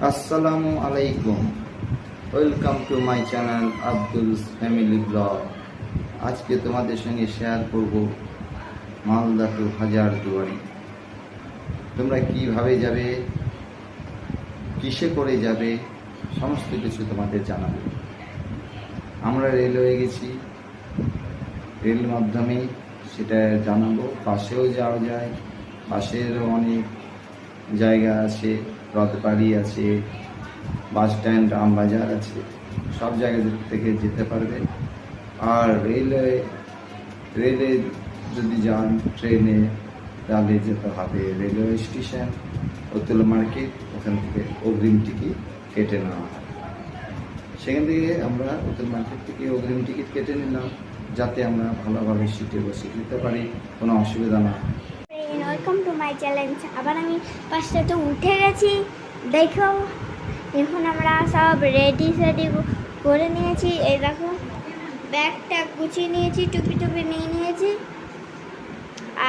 আসসালামু আলাইকুম, welcome to my channel Abdul's family vlog. আজকে তোমাদের সঙ্গে শেয়ার করব মালদা টু হাজারদুয়ারি। তোমরা কিভাবে যাবে, কিসে করে যাবে, সমস্ত কিছু তোমাদের জানাবো। আমরা রেলওয়ে গেছি, রেল মাধ্যমে সেটা জানাবো। বাসেও যাওয়া যায়, বাসেরও অনেক জায়গা আছে, রথবাড়ি আছে, বাস স্ট্যান্ড, আমবাজার আছে, সব জায়গা থেকে যেতে পারবে। আর রেলে যদি যান ট্রেনে, তাহলে যেতে হবে রেলওয়ে স্টেশন ওতুল মার্কেট, ওখান থেকে অগ্রিম টিকিট কেটে নেওয়া হয়। সেখান থেকে আমরা ওতুল মার্কেট থেকে অগ্রিম টিকিট কেটে নিলাম, যাতে আমরা ভালোভাবে সিটে বসে যেতে পারি, কোনো অসুবিধা না। Welcome to my challenge. আবার আমি পাঁচটাতে উঠে গেছি, দেখো এখন আমরা সব রেডি করে নিয়েছি। এই দেখো ব্যাগটা গুছিয়ে নিয়েছি, টুপি নিয়ে নিয়েছি।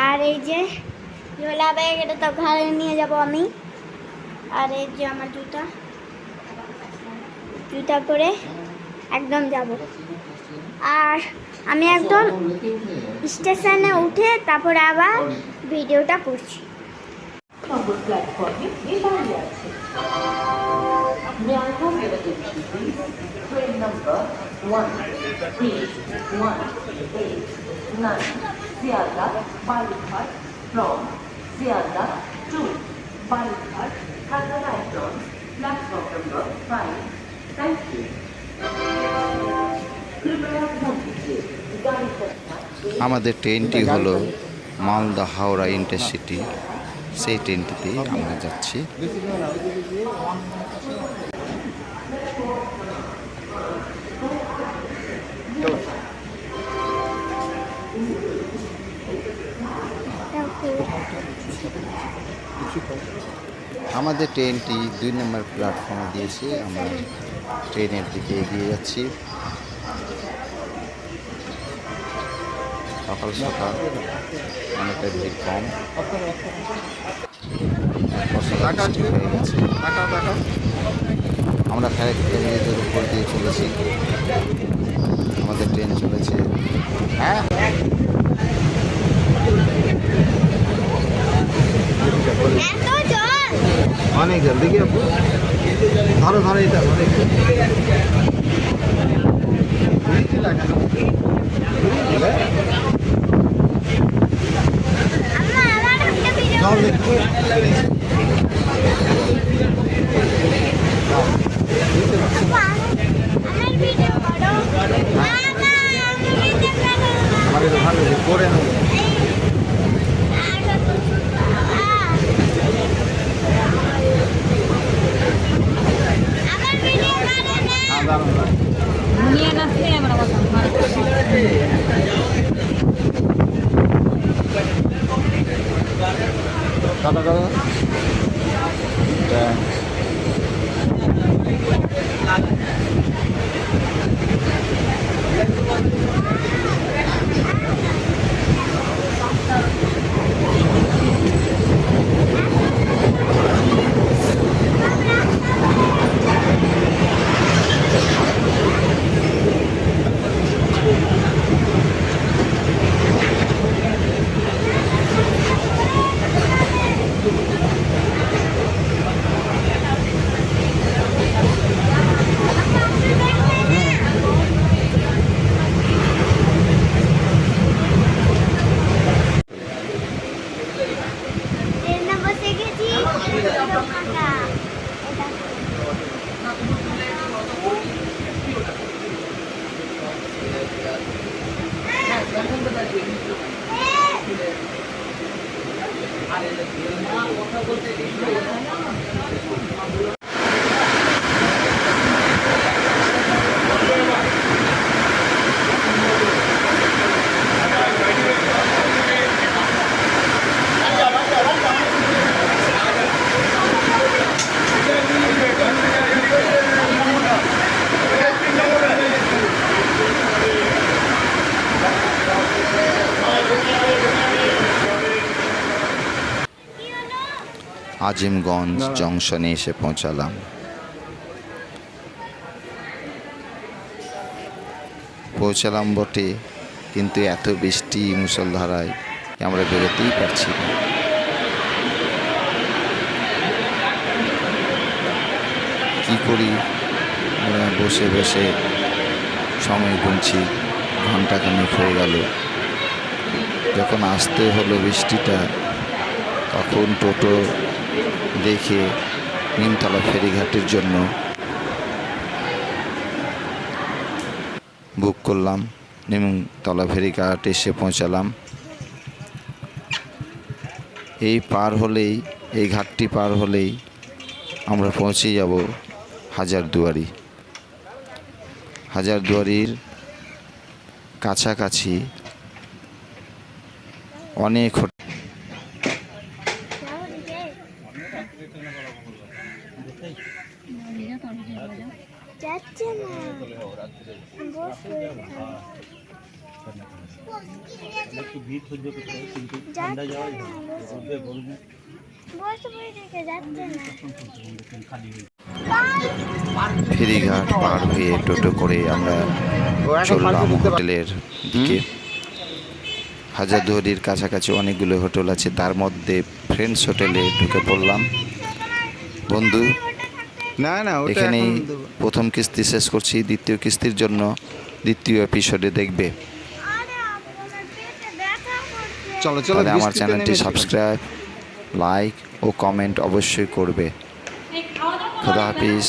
আর এই যে ঝোলা ব্যাগ, এটা তো ঘরে নিয়ে যাব আমি। আর এই যে আমার জুতা পরে একদম যাব। আর আমি একদম স্টেশনে উঠে তারপরে আবার ভিডিওটা করছি। প্ল্যাটফর্মে দাঁড়িয়ে আছে। Train number 1318 Sealdah Balurghat from Sealdah to Balurghat has arrived on platform number 5. Thank you. আমাদের ট্রেনটি হলো মালদা হাওড়া ইন্টারসিটি, সেই ট্রেনটিতে আমরা যাচ্ছি। আমাদের ট্রেনটি 2 নম্বর প্ল্যাটফর্মে দিয়েছে, আমরা ট্রেনের দিকে এগিয়ে যাচ্ছি। সকাল সকাল অনেকটা ভিড় কম, হয়ে গেছে। আমরা ফ্যাক্টরির উপর দিয়ে চলেছি, আমাদের ট্রেন চলেছে। হ্যাঁ, অনেক জলদি কি আপু, ধরো এটা অনেক করে নেব। আজিমগঞ্জ জংশনে এসে পৌঁছালাম। পৌঁছালাম বটে, কিন্তু এত বৃষ্টি মুষলধারায় আমরা বেরোতেই পারছি না। কি করি, আমরা বসে বসে সময় গুনছি, ঘন্টাখানেক হয়ে গেল। যখন আসতে হলো বৃষ্টিটা, তখন টোটো দেখে নিমতলা ফেরিঘাটের জন্য বুক করলাম। নিমতলা ফেরিঘাট এসে পৌঁছালাম। এই পার হলেই, এই ঘাটটি পার হলেই আমরা পৌঁছে যাব হাজারদুয়ারি। হাজারদুয়ারির কাছাকাছি অনেক যাচ্ছে না, ফেরিঘাট পার হয়ে টোটো করে আমরা চললাম হোটেলের দিকে। হাজারদুয়ারির কাছাকাছি অনেকগুলো হোটেল আছে, তার মধ্যে ফ্রেন্ডস হোটেলে ঢুকে পড়লাম। বন্ধু, না না, এখানেই প্রথম কিস্তি শেষ করছি, দ্বিতীয় কিস্তির জন্য দ্বিতীয় এপিসোডে দেখবে। চলো চলো, তাহলে আমার চ্যানেলটি সাবস্ক্রাইব, লাইক ও কমেন্ট অবশ্যই করবে। খোদা হাফিজ।